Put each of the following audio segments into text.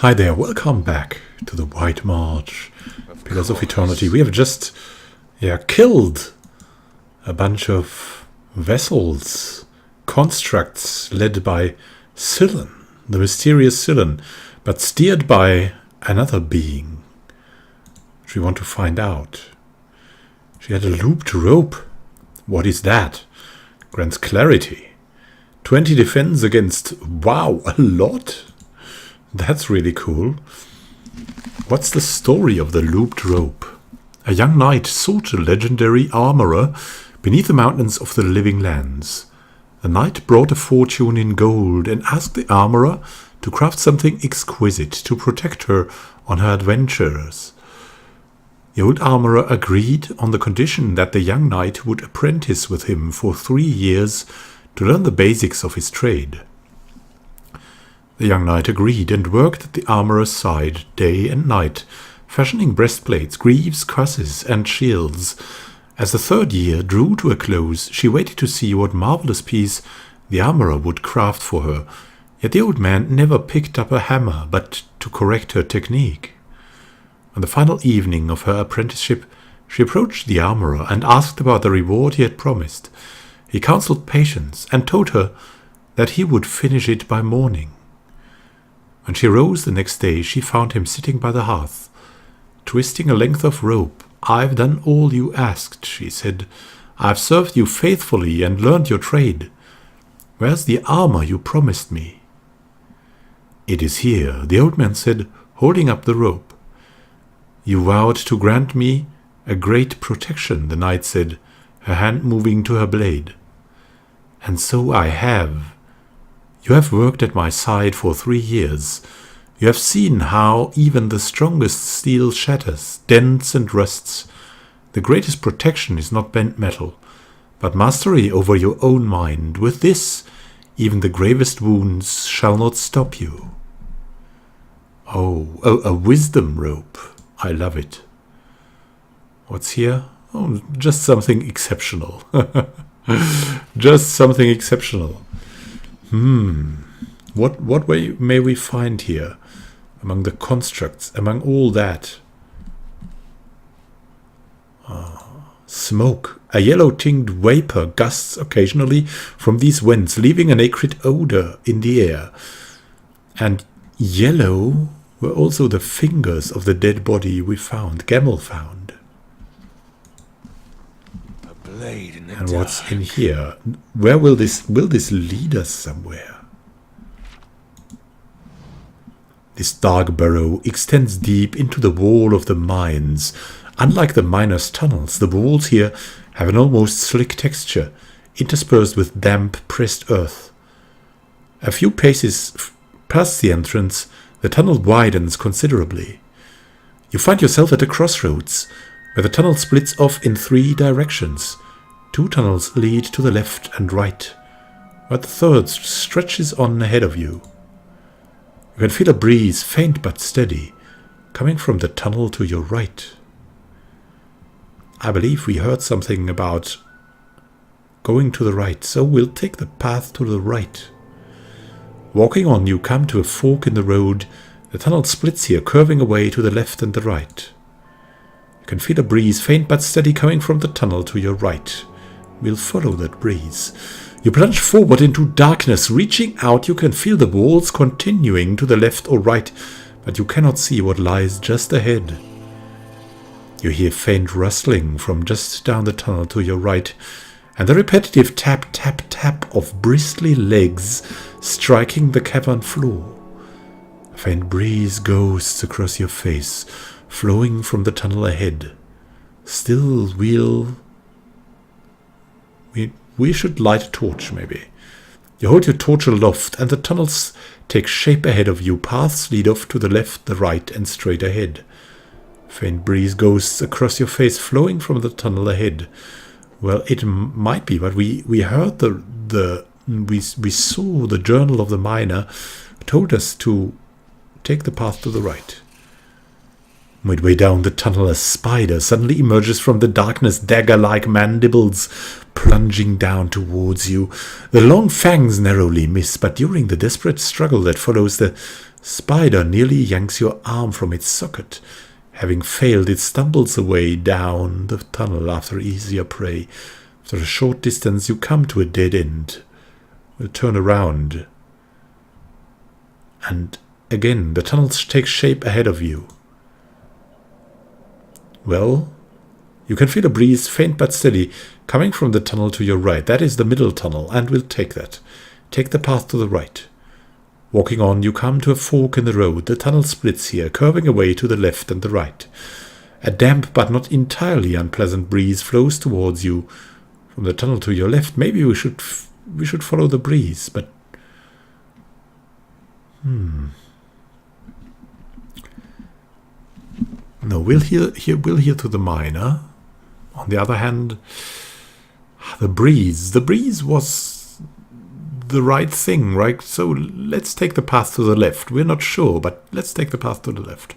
Hi there, welcome back to the White March, Pillars of Eternity. We have just killed a bunch of vessels, constructs led by Scyllin, the mysterious Scyllin, but steered by another being, which we want to find out. She had a looped rope. What is that? Grants clarity. 20 defense against... Wow, a lot? That's really cool. What's the story of the looped rope? A young knight sought a legendary armorer beneath the mountains of the living lands. The knight brought a fortune in gold and asked the armorer to craft something exquisite to protect her on her adventures. The old armorer agreed on the condition that the young knight would apprentice with him for 3 years to learn the basics of his trade. The young knight agreed and worked at the armorer's side day and night, fashioning breastplates, greaves, cusses, and shields. As the 3rd year drew to a close, she waited to see what marvelous piece the armorer would craft for her, yet the old man never picked up a hammer but to correct her technique. On the final evening of her apprenticeship, she approached the armorer and asked about the reward he had promised. He counseled patience and told her that he would finish it by morning. When she rose the next day, she found him sitting by the hearth, twisting a length of rope. "I've done all you asked," she said. "I've served you faithfully and learned your trade. Where's the armor you promised me?" "It is here," the old man said, holding up the rope. "You vowed to grant me a great protection," the knight said, her hand moving to her blade. "And so I have. You have worked at my side for 3 years. You have seen how even the strongest steel shatters, dents and rusts. The greatest protection is not bent metal, but mastery over your own mind. With this, even the gravest wounds shall not stop you." Oh, a wisdom rope. I love it. What's here? Oh, just something exceptional. Just something exceptional. What way may we find here? Among the constructs, among all that. Smoke. A yellow-tinged vapor gusts occasionally from these vents, leaving an acrid odor in the air. And yellow were also the fingers of the dead body we found, Gamel found. A blade in the And what's in here? Where will this lead us somewhere? This dark burrow extends deep into the wall of the mines. Unlike the miners' tunnels, the walls here have an almost slick texture, interspersed with damp, pressed earth. A few paces past the entrance, the tunnel widens considerably. You find yourself at a crossroads, where the tunnel splits off in 3 directions. 2 tunnels lead to the left and right, but the 3rd stretches on ahead of you. You can feel a breeze, faint but steady, coming from the tunnel to your right. I believe we heard something about going to the right, so we'll take the path to the right. Walking on, you come to a fork in the road. The tunnel splits here, curving away to the left and the right. You can feel a breeze, faint but steady, coming from the tunnel to your right. We'll follow that breeze. You plunge forward into darkness. Reaching out, you can feel the walls continuing to the left or right, but you cannot see what lies just ahead. You hear faint rustling from just down the tunnel to your right, and the repetitive tap, tap, tap of bristly legs striking the cavern floor. A faint breeze ghosts across your face, flowing from the tunnel ahead. Still, we should light a torch, maybe. You hold your torch aloft, and the tunnels take shape ahead of you. Paths lead off to the left, the right, and straight ahead. Faint breeze ghosts across your face, flowing from the tunnel ahead. Well, it might be, but we heard we saw the journal of the miner told us to take the path to the right. Midway down the tunnel, a spider suddenly emerges from the darkness, dagger-like mandibles plunging down towards you. The long fangs narrowly miss, but during the desperate struggle that follows, the Spider nearly yanks your arm from its socket. Having failed, it stumbles away down the tunnel after easier prey. After a short distance, you come to a dead end. We'll turn around. And again, the tunnel takes shape ahead of you. Well, you can feel a breeze, faint but steady, coming from the tunnel to your right. That is the middle tunnel, and we'll take that. Take the path to the right. Walking on, you come to a fork in the road. The tunnel splits here, curving away to the left and the right. A damp but not entirely unpleasant breeze flows towards you from the tunnel to your left. Maybe we should follow the breeze, but no, we'll hear to the miner. On the other hand, the breeze was the right thing, right? So let's take the path to the left. We're not sure, but let's take the path to the left.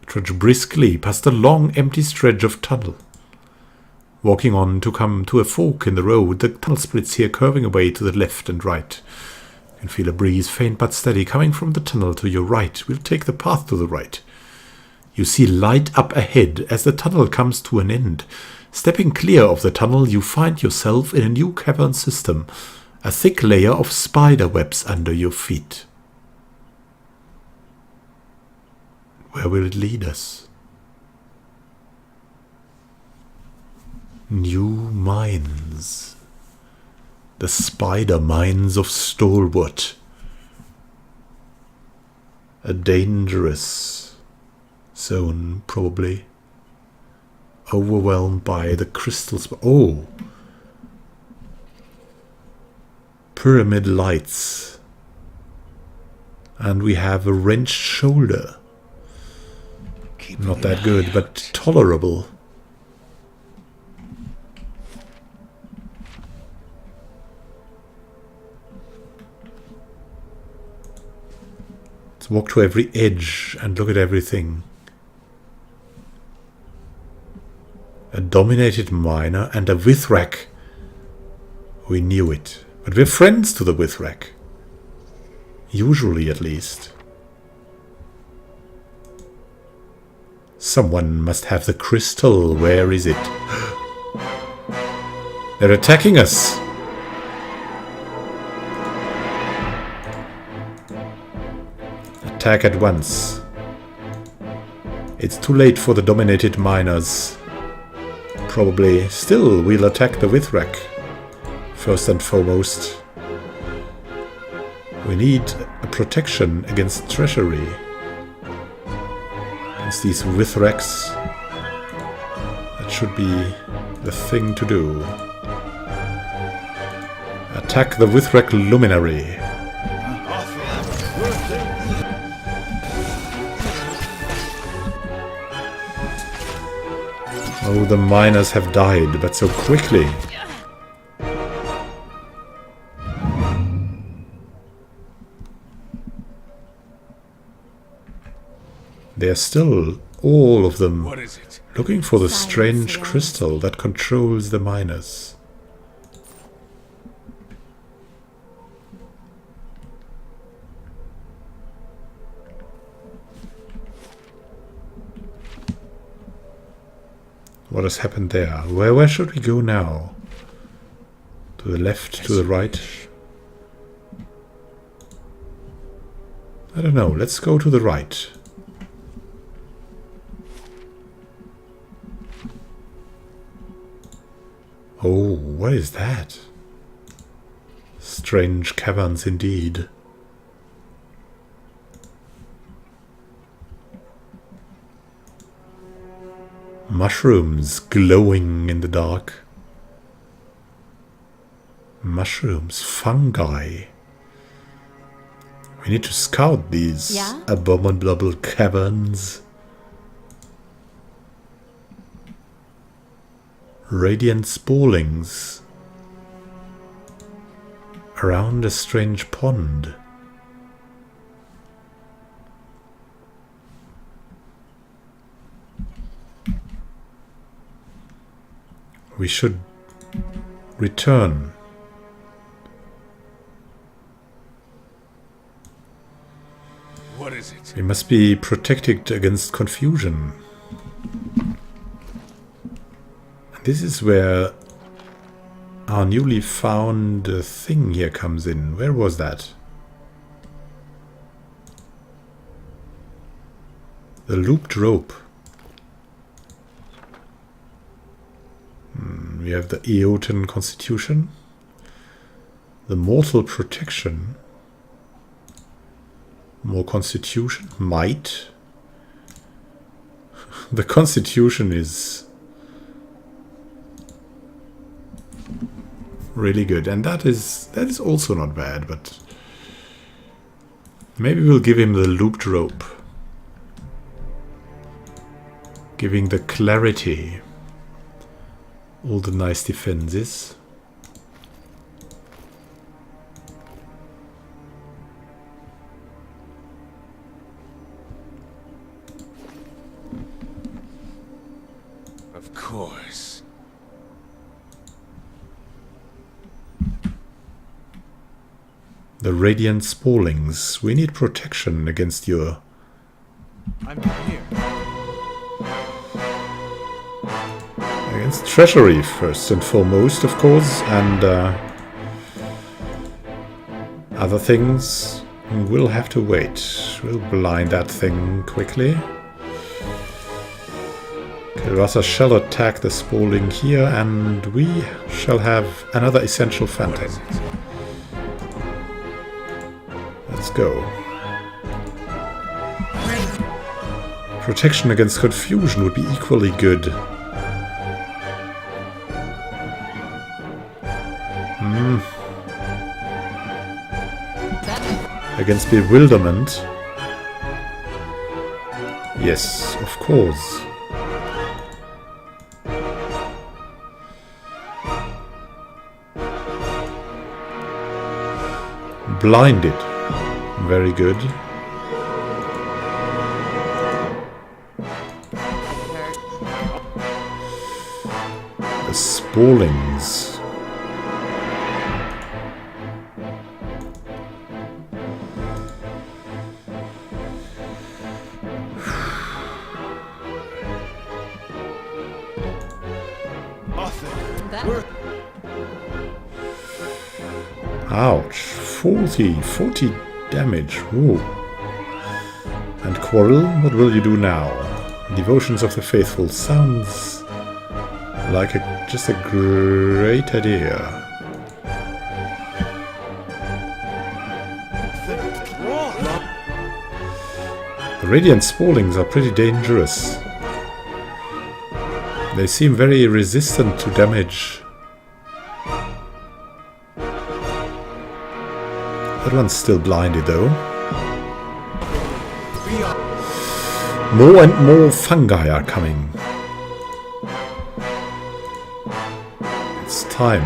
Trudge briskly past a long, empty stretch of tunnel. Walking on to come to a fork in the road, the tunnel splits here, curving away to the left and right. You can feel a breeze, faint but steady, coming from the tunnel to your right. We'll take the path to the right. You see light up ahead as the tunnel comes to an end. Stepping clear of the tunnel, you find yourself in a new cavern system. A thick layer of spider webs under your feet. Where will it lead us? New mines. The spider mines of Stalwart. A dangerous zone, probably. Overwhelmed by the crystals. Oh! Pyramid lights. And we have a wrenched shoulder. Not that good, but tolerable. Let's walk to every edge and look at everything. A dominated miner and a Withrak. We knew it. But we're friends to the Withrak. Usually, at least. Someone must have the crystal. Where is it? They're attacking us. Attack at once. It's too late for the dominated miners. Probably. Still, we'll attack the Withrak. First and foremost. We need a protection against treachery. Against these Withraks. That should be the thing to do. Attack the Withrak luminary. Oh, the miners have died, but so quickly. They're still, all of them, looking for the strange crystal that controls the miners. What has happened there? Where should we go now? To the left, to the right? I don't know. Let's go to the right. Oh, what is that? Strange caverns indeed. Mushrooms glowing in the dark. Mushrooms, fungi. We need to scout these abominable caverns. Radiant spawlings around a strange pond. We should return. What is must be protected against confusion. This is where our newly found thing here comes in. Where was that? The looped rope. We have the Eoten Constitution. The Mortal Protection. More Constitution. Might. The Constitution is really good, and that is also not bad, but maybe we'll give him the looped rope, giving the clarity, all the nice defenses. Of course. The Radiant Spallings. We need protection against your... I'm here. Against treasury, first and foremost, of course, and other things will have to wait. We'll blind that thing quickly. Kilrasa shall attack the Spalling here, and we shall have another Essential Phantom. Let's go. Protection against confusion would be equally good. Against bewilderment. Yes, of course. Blinded. Very good. The Spallings. Ouch. 40 damage. Ooh. And Quarrel, what will you do now? Devotions of the Faithful sounds like just a great idea. The Radiant Spallings are pretty dangerous. They seem very resistant to damage. That one's still blinded though. More and more fungi are coming. It's time.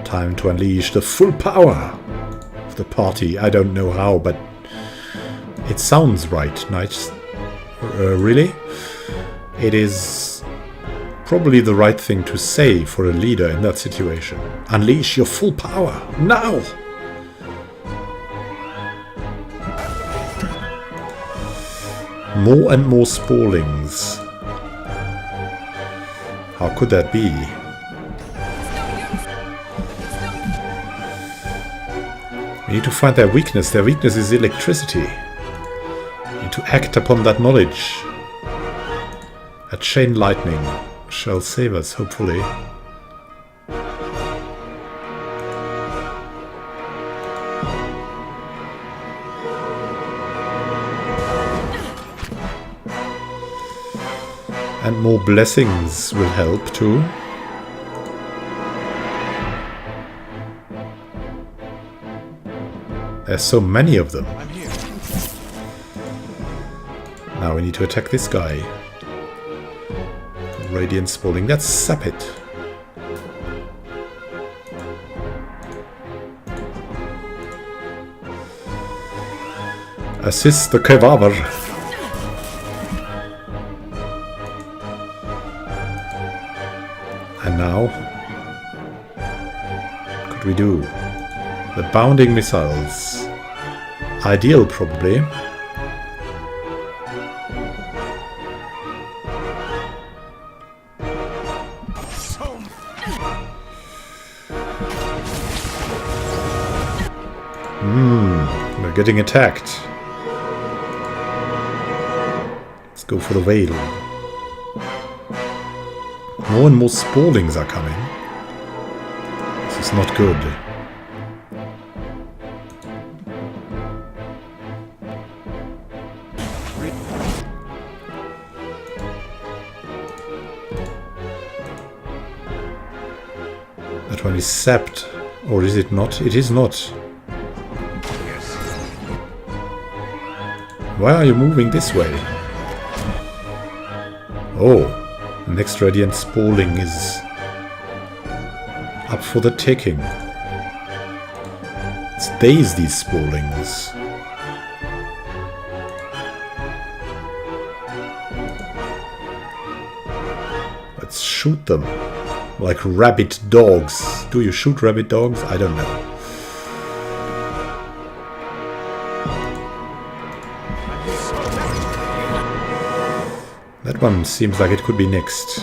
Time to unleash the full power of the party. I don't know how, but it sounds right. Nice. Really? It is probably the right thing to say for a leader in that situation. Unleash your full power, now! More and more Spallings. How could that be? We need to find their weakness. Their weakness is electricity. We need to act upon that knowledge. A chain lightning shall save us, hopefully. And more blessings will help too. There's so many of them. I'm here. Now we need to attack this guy. Radiant Spalling. Let's sap it. Assist the Kevaver. And now, what could we do? The bounding missiles. ideal, probably. We're getting attacked. Let's go for the veil. More and more Spallings are coming. This is not good. That one is sapped. Or is it not? It is not. Why are you moving this way? Oh, the next Radiant Spalling is up for the taking. Let's daze these Spallings. Let's shoot them. Like rabid dogs. Do you shoot rabid dogs? I don't know. That one seems like it could be next.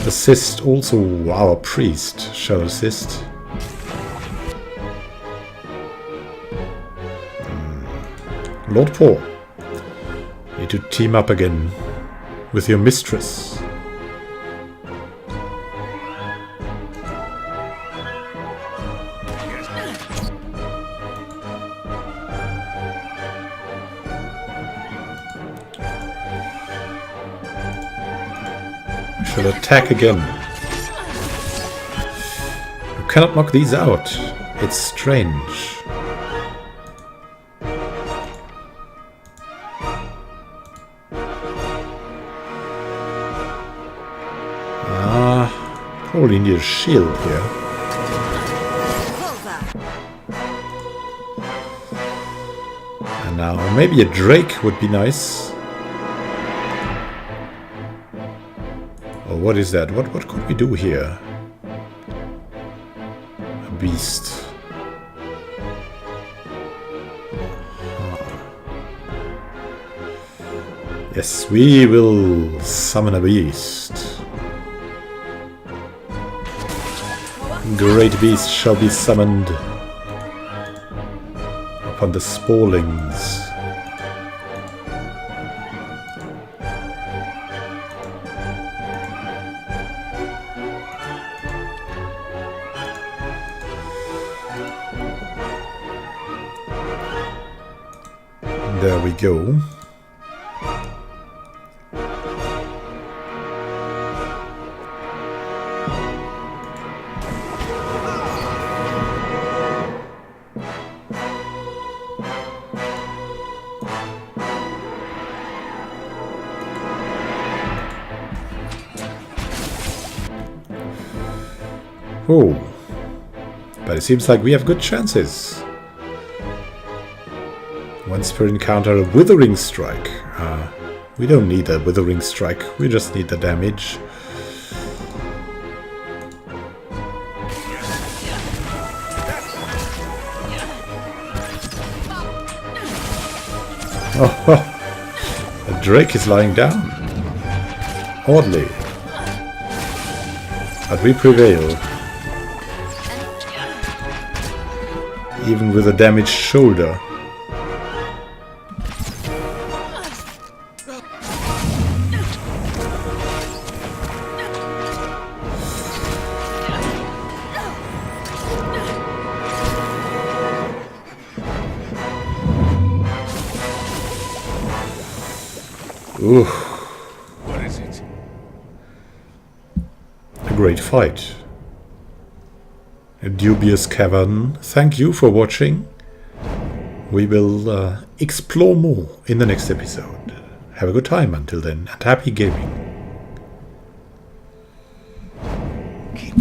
Assist also our priest shall assist. Lord Paul, need to team up again with your mistress. We shall attack again. You cannot knock these out. It's strange. Probably need a shield here. And now maybe a Drake would be nice. Oh, what is that? What could we do here? A beast. Yes, we will summon a beast. Great beast shall be summoned upon the Spallings. There we go. Oh, but it seems like we have good chances. Once per encounter, a Withering Strike. We don't need a Withering Strike, we just need the damage. Oh, a Drake is lying down. Oddly. But we prevail. Even with a damaged shoulder. Ooh. What is it? A great fight. A dubious cavern. Thank you for watching. We will explore more in the next episode. Have a good time until then, and happy gaming. Keep